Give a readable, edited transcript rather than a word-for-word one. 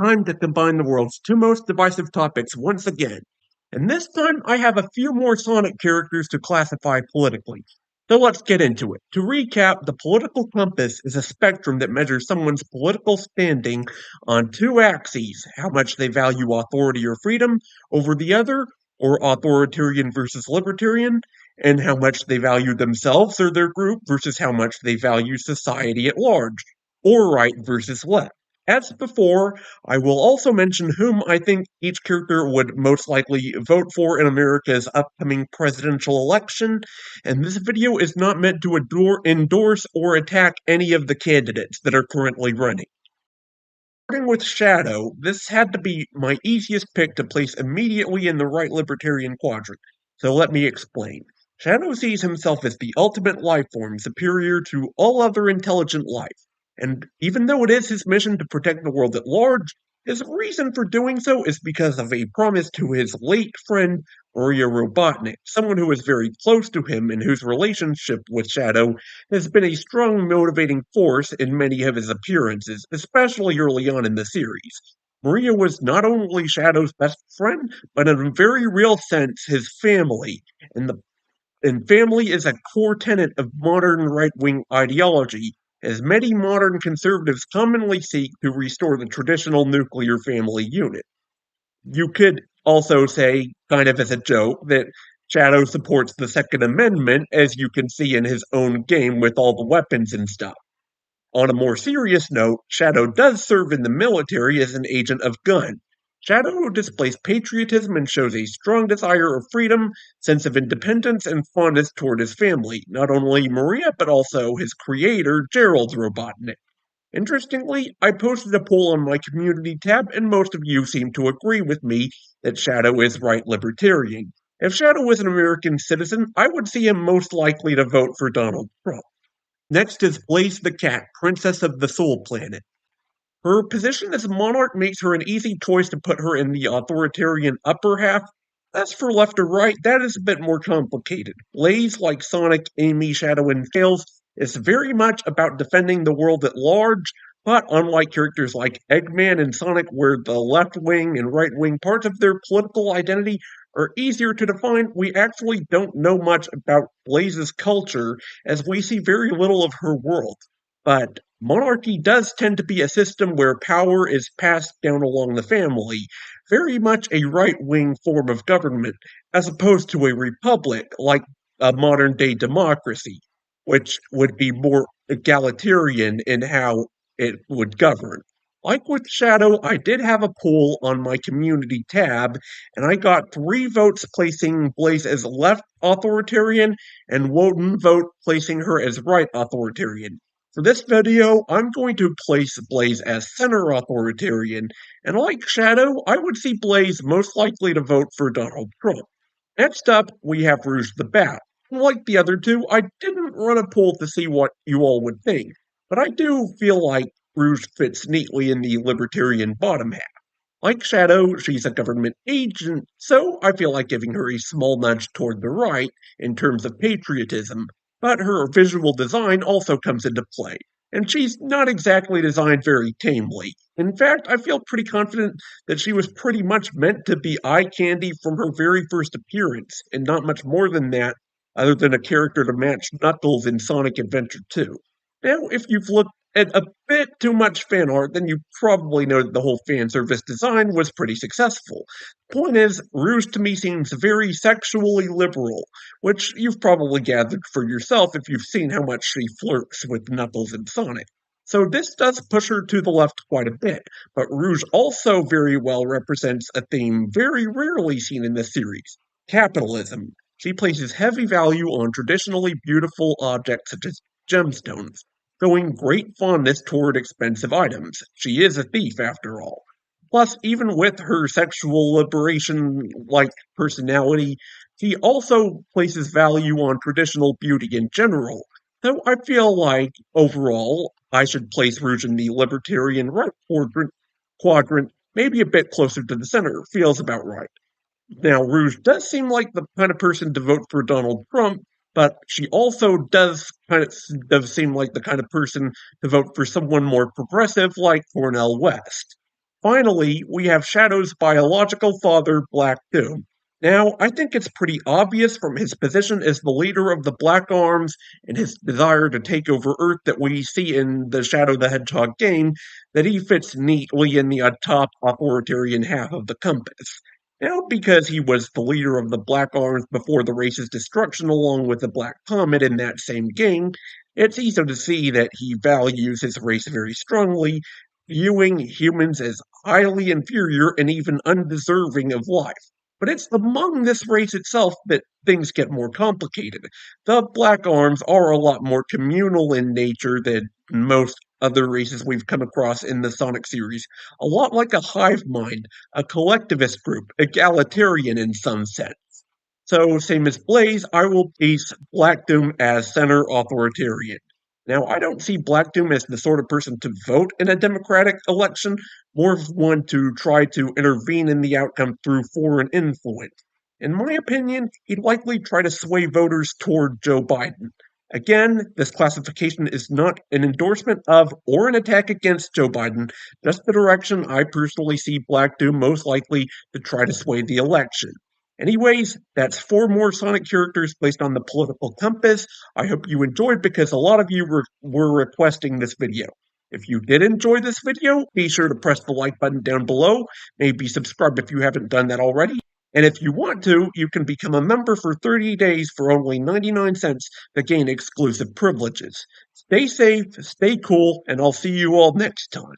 Time to combine the world's two most divisive topics once again. And this time I have a few more Sonic characters to classify politically. So let's get into it. To recap, the political compass is a spectrum that measures someone's political standing on two axes: how much they value authority or freedom over the other, or authoritarian versus libertarian, and how much they value themselves or their group versus how much they value society at large, or right versus left. As before, I will also mention whom I think each character would most likely vote for in America's upcoming presidential election, and this video is not meant to endorse or attack any of the candidates that are currently running. Starting with Shadow, this had to be my easiest pick to place immediately in the right libertarian quadrant, so let me explain. Shadow sees himself as the ultimate life form, superior to all other intelligent life. And even though it is his mission to protect the world at large, his reason for doing so is because of a promise to his late friend, Maria Robotnik, someone who is very close to him and whose relationship with Shadow has been a strong motivating force in many of his appearances, especially early on in the series. Maria was not only Shadow's best friend, but in a very real sense his family, and family is a core tenet of modern right-wing ideology, as many modern conservatives commonly seek to restore the traditional nuclear family unit. You could also say, kind of as a joke, that Shadow supports the Second Amendment, as you can see in his own game with all the weapons and stuff. On a more serious note, Shadow does serve in the military as an agent of gun. Shadow displays patriotism and shows a strong desire of freedom, sense of independence, and fondness toward his family, not only Maria, but also his creator, Gerald Robotnik. Interestingly, I posted a poll on my community tab, and most of you seem to agree with me that Shadow is right libertarian. If Shadow was an American citizen, I would see him most likely to vote for Donald Trump. Next is Blaze the Cat, Princess of the Soul Planet. Her position as monarch makes her an easy choice to put her in the authoritarian upper half. As for left or right, that is a bit more complicated. Blaze, like Sonic, Amy, Shadow, and Tails, is very much about defending the world at large, but unlike characters like Eggman and Sonic, where the left wing and right wing parts of their political identity are easier to define, we actually don't know much about Blaze's culture, as we see very little of her world. But monarchy does tend to be a system where power is passed down along the family, very much a right wing form of government, as opposed to a republic like a modern day democracy, which would be more egalitarian in how it would govern. Like with Shadow, I did have a poll on my community tab, and I got 3 votes placing Blaze as left authoritarian, and one vote placing her as right authoritarian. For this video, I'm going to place Blaze as center authoritarian, and like Shadow, I would see Blaze most likely to vote for Donald Trump. Next up, we have Rouge the Bat. Like the other two, I didn't run a poll to see what you all would think, but I do feel like Rouge fits neatly in the libertarian bottom half. Like Shadow, she's a government agent, so I feel like giving her a small nudge toward the right in terms of patriotism, but her visual design also comes into play, and she's not exactly designed very tamely. In fact, I feel pretty confident that she was pretty much meant to be eye candy from her very first appearance, and not much more than that, other than a character to match Knuckles in Sonic Adventure 2. Now, if you've looked at a bit too much fan art, then you probably know that the whole fan service design was pretty successful. Point is, Rouge to me seems very sexually liberal, which you've probably gathered for yourself if you've seen how much she flirts with Knuckles and Sonic. So this does push her to the left quite a bit, but Rouge also very well represents a theme very rarely seen in this series: capitalism. She places heavy value on traditionally beautiful objects such as gemstones, showing great fondness toward expensive items. She is a thief, after all. Plus, even with her sexual liberation like personality, she also places value on traditional beauty in general. So I feel like, overall, I should place Rouge in the libertarian right quadrant, maybe a bit closer to the center. Feels about right. Now, Rouge does seem like the kind of person to vote for Donald Trump, but she also does seem like the kind of person to vote for someone more progressive like Cornel West. Finally, we have Shadow's biological father, Black Doom. Now, I think it's pretty obvious from his position as the leader of the Black Arms and his desire to take over Earth that we see in the Shadow the Hedgehog game that he fits neatly in the top authoritarian half of the compass. Now, because he was the leader of the Black Arms before the race's destruction along with the Black Comet in that same game, it's easy to see that he values his race very strongly, viewing humans as highly inferior and even undeserving of life. But it's among this race itself that things get more complicated. The Black Arms are a lot more communal in nature than most other races we've come across in the Sonic series. A lot like a hive mind, a collectivist group, egalitarian in some sense. So, same as Blaze, I will place Black Doom as center authoritarian. Now, I don't see Black Doom as the sort of person to vote in a democratic election, more of one to try to intervene in the outcome through foreign influence. In my opinion, he'd likely try to sway voters toward Joe Biden. Again, this classification is not an endorsement of or an attack against Joe Biden, just the direction I personally see Black Doom most likely to try to sway the election. Anyways, that's 4 more Sonic characters placed on the political compass. I hope you enjoyed because a lot of you were requesting this video. If you did enjoy this video, be sure to press the like button down below. Maybe subscribe if you haven't done that already. And if you want to, you can become a member for 30 days for only 99 cents to gain exclusive privileges. Stay safe, stay cool, and I'll see you all next time.